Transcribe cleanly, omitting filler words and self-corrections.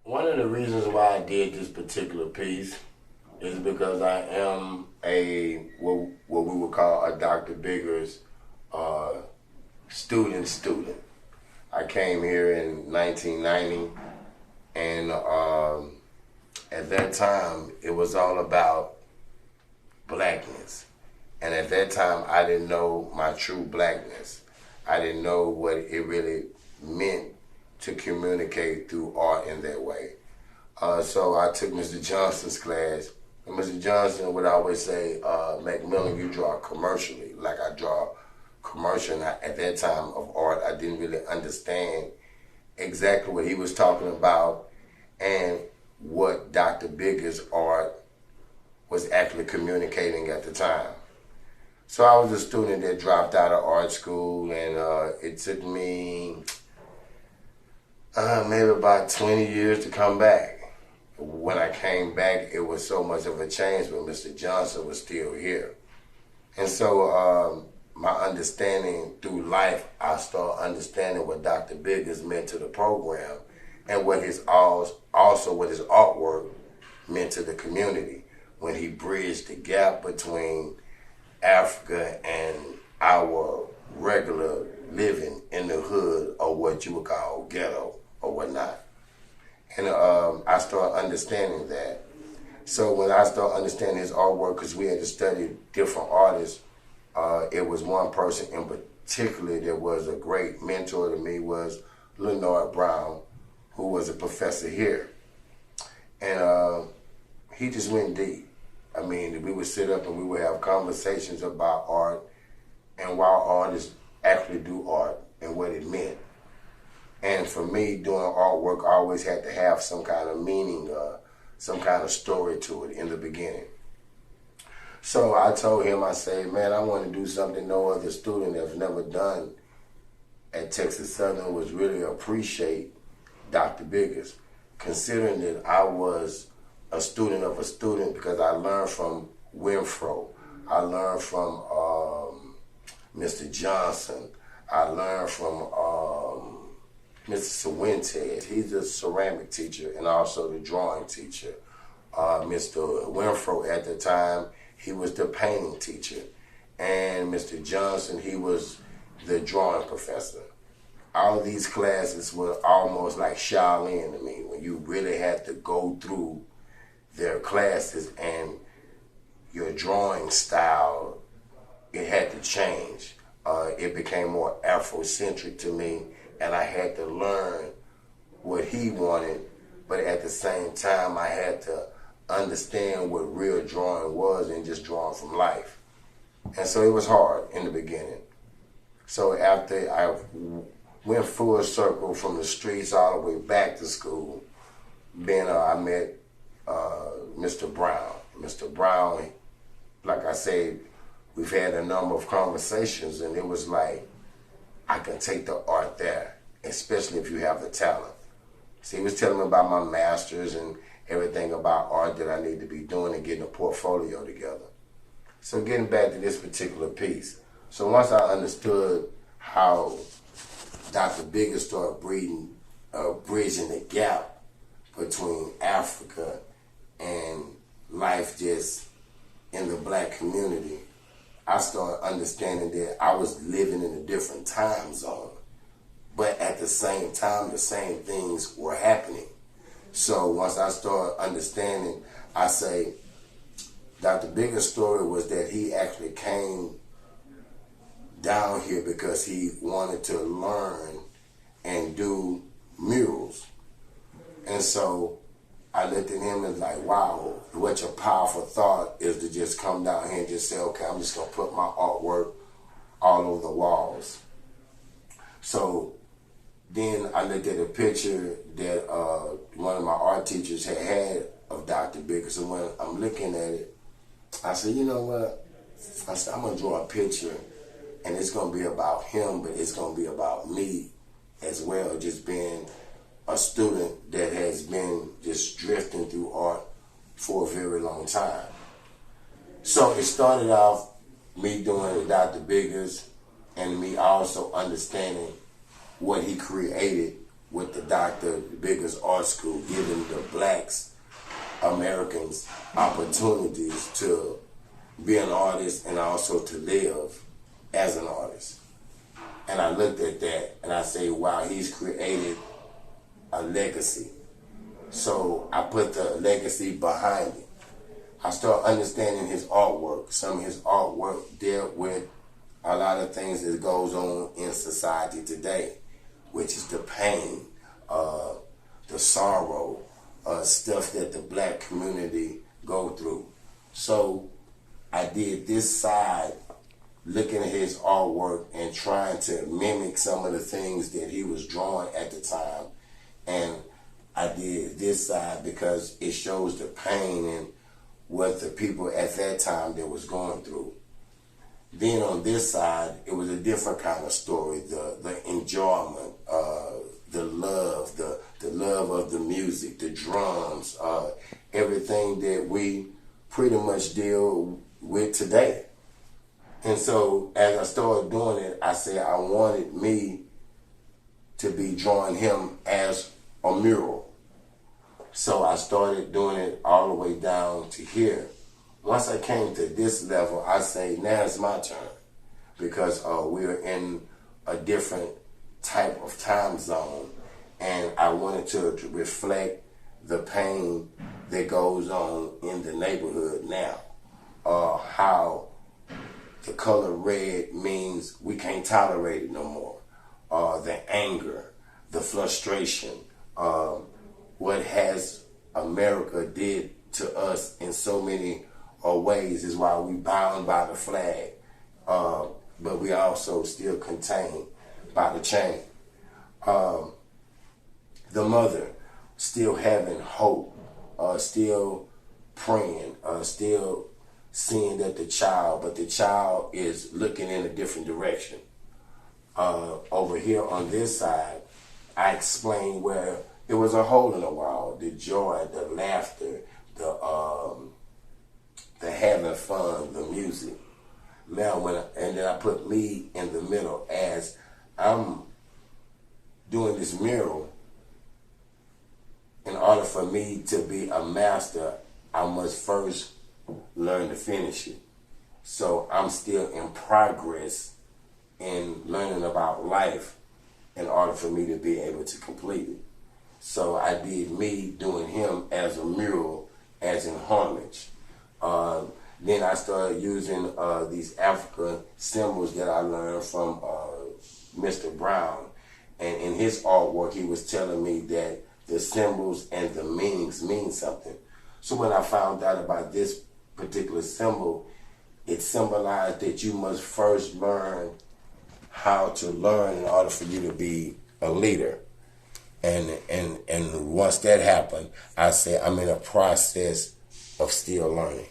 One of the reasons why I did this particular piece is because I am what we would call a Dr. Biggers uh, student. I came here in 1990, and at that time it was all about blackness. And at that time I didn't know my true blackness. I didn't know what it really meant to communicate through art in that way. So I took Mr. Johnson's class, and Mr. Johnson would always say, McMillian, you draw commercially, like I draw commercial. And at that time of art, I didn't really understand exactly what he was talking about and what Dr. Biggers' art was actually communicating at the time. So I was a student that dropped out of art school, and it took me maybe about 20 years to come back. When I came back, it was so much of a change, but Mr. Johnson was still here. And so my understanding through life, I started understanding what Dr. Biggers meant to the program and what his what his artwork meant to the community when he bridged the gap between Africa and our regular living in the hood, or what you would call ghetto or whatnot. And I started understanding that. So when I started understanding his artwork, because we had to study different artists, it was one person in particular that was a great mentor to me, was Leonard Brown, who was a professor here. And he just went deep. I mean, we would sit up and we would have conversations about art and why artists actually do art and what it meant. And for me, doing artwork, I always had to have some kind of meaning, some kind of story to it in the beginning. So I told him, I said, man, I want to do something no other student has never done at Texas Southern, was really appreciate Dr. Biggers, considering that I was a student of a student, because I learned from Winfro, I learned from Mr. Johnson, I learned from Mr. Sawente. He's a ceramic teacher and also the drawing teacher. Mr. Winfro at the time, he was the painting teacher. And Mr. Johnson, he was the drawing professor. All these classes were almost like Shaolin to me, when you really had to go through their classes and your drawing style, it had to change. It became more Afrocentric to me, and I had to learn what he wanted, but at the same time I had to understand what real drawing was and just drawing from life. And so it was hard in the beginning. So after I went full circle from the streets all the way back to school, then I met Mr. Brown. Mr. Brown, like I said, we've had a number of conversations, and it was like, I can take the art there, especially if you have the talent. So he was telling me about my masters and everything about art that I need to be doing and getting a portfolio together. So getting back to this particular piece. So once I understood how Dr. Biggers started bridging the gap between Africa and life just in the black community, I started understanding that I was living in a different time zone. But at the same time, the same things were happening. So once I started understanding, I say, Dr. Biggers' story was that he actually came down here because he wanted to learn and do murals. And so I looked at him and was like, wow, what your powerful thought is to just come down here and just say, okay, I'm just going to put my artwork all over the walls. So then I looked at a picture that one of my art teachers had of Dr. Biggers, and when I'm looking at it, I said, you know what? I said, I'm going to draw a picture, and it's going to be about him, but it's going to be about me as well, just being a student that has been just drifting through art for a very long time. So it started off me doing Dr. Biggers and me also understanding what he created with the Dr. Biggers Art School, giving the blacks, Americans, opportunities to be an artist and also to live as an artist. And I looked at that and I say, wow, he's created a legacy. So I put the legacy behind it. I started understanding his artwork. Some of his artwork dealt with a lot of things that goes on in society today, which is the pain, the sorrow, stuff that the black community go through. So I did this side, looking at his artwork and trying to mimic some of the things that he was drawing at the time. And I did this side because it shows the pain and what the people at that time that was going through. Then on this side, it was a different kind of story, the enjoyment, the love, the love of the music, the drums, everything that we pretty much deal with today. And so as I started doing it, I said I wanted me to be drawing him as a mural. So I started doing it all the way down to here. Once I came to this level, I say, now it's my turn, because we're in a different type of time zone, and I wanted to reflect the pain that goes on in the neighborhood now. How the color red means we can't tolerate it no more. The anger, the frustration, what has America did to us in so many ways is why we bound by the flag, but we also still contained by the chain. The mother still having hope, still praying, still seeing that the child is looking in a different direction. Over here on this side, I explained where it was a hole in the wall, the joy, the laughter, the having fun, the music. Now and then I put me in the middle as I'm doing this mural. In order for me to be a master, I must first learn to finish it. So I'm still in progress in learning about life in order for me to be able to complete it. So I did me doing him as a mural, as in homage. Then I started using these African symbols that I learned from Mr. Brown. And in his artwork, he was telling me that the symbols and the meanings mean something. So when I found out about this particular symbol, it symbolized that you must first learn how to learn in order for you to be a leader. And once that happened, I said I'm in a process of still learning.